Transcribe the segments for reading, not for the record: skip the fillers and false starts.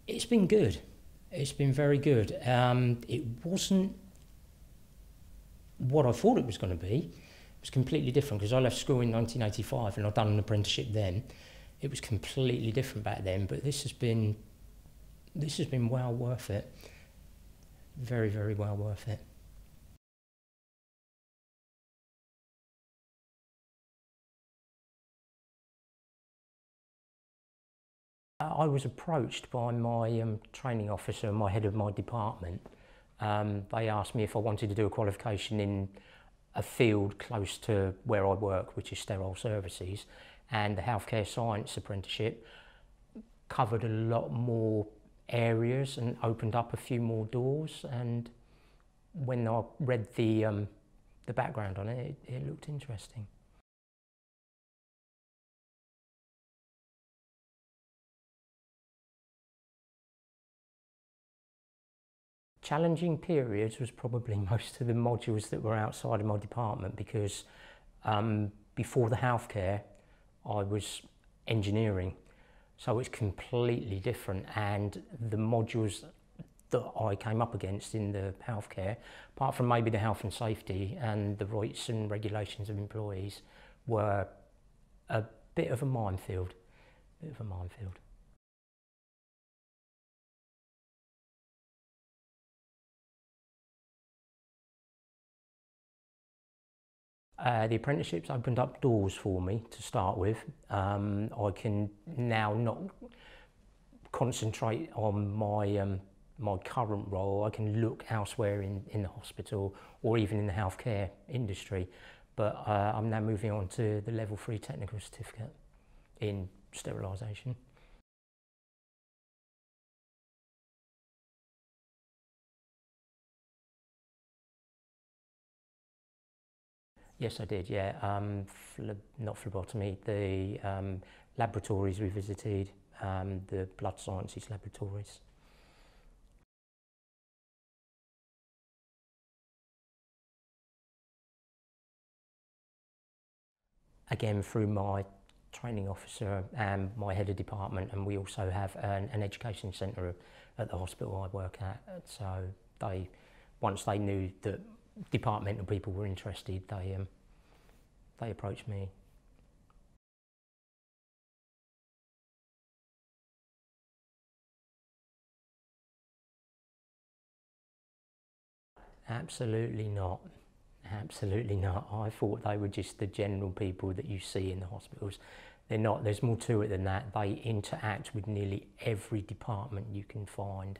It's been good. It's been very good. It wasn't what I thought it was going to be. It was completely different because I left school in 1985 and I'd done an apprenticeship then. It was completely different back then, but this has been well worth it. Very, very well worth it. I was approached by my training officer, my head of my department. They asked me if I wanted to do a qualification in a field close to where I work, which is sterile services, and the healthcare science apprenticeship covered a lot more areas and opened up a few more doors. And when I read the background on it, it looked interesting. Challenging periods was probably most of the modules that were outside of my department because before the healthcare I was engineering, so it's completely different, and the modules that I came up against in the healthcare, apart from maybe the health and safety and the rights and regulations of employees, were a bit of a minefield. The apprenticeships opened up doors for me to start with. I can now not concentrate on my current role. I can look elsewhere in the hospital or even in the healthcare industry. But I'm now moving on to the level 3 technical certificate in sterilisation. Yes, I did, yeah. Not phlebotomy, the laboratories we visited, the blood sciences laboratories. Again, through my training officer and my head of department, and we also have an education centre at the hospital I work at. So once they knew that departmental people were interested, they approached me. Absolutely not. Absolutely not. I thought they were just the general people that you see in the hospitals. They're not. There's more to it than that. They interact with nearly every department you can find.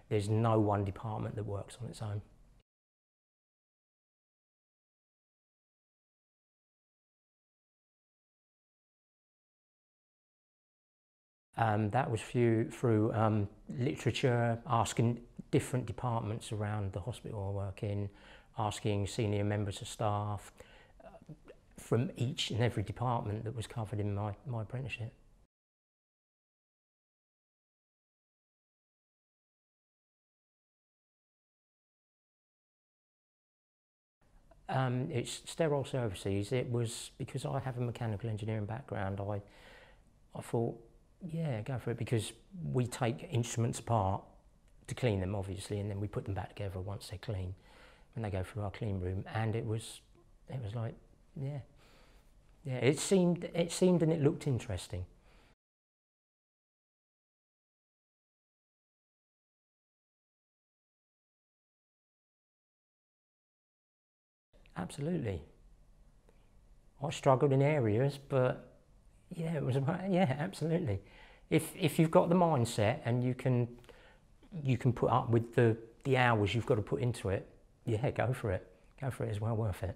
There's no one department that works on its own. That was through literature, asking different departments around the hospital I work in, asking senior members of staff from each and every department that was covered in my apprenticeship. It's sterile services. It was because I have a mechanical engineering background. I thought, yeah, go for it, because we take instruments apart to clean them, obviously, and then we put them back together once they're clean, when they go through our clean room. And it was like, yeah, it seemed and it looked interesting. Absolutely. I struggled in areas, but yeah, it was about, yeah, absolutely. If you've got the mindset and you can put up with the hours you've got to put into it, yeah, go for it. Go for it, it's well worth it.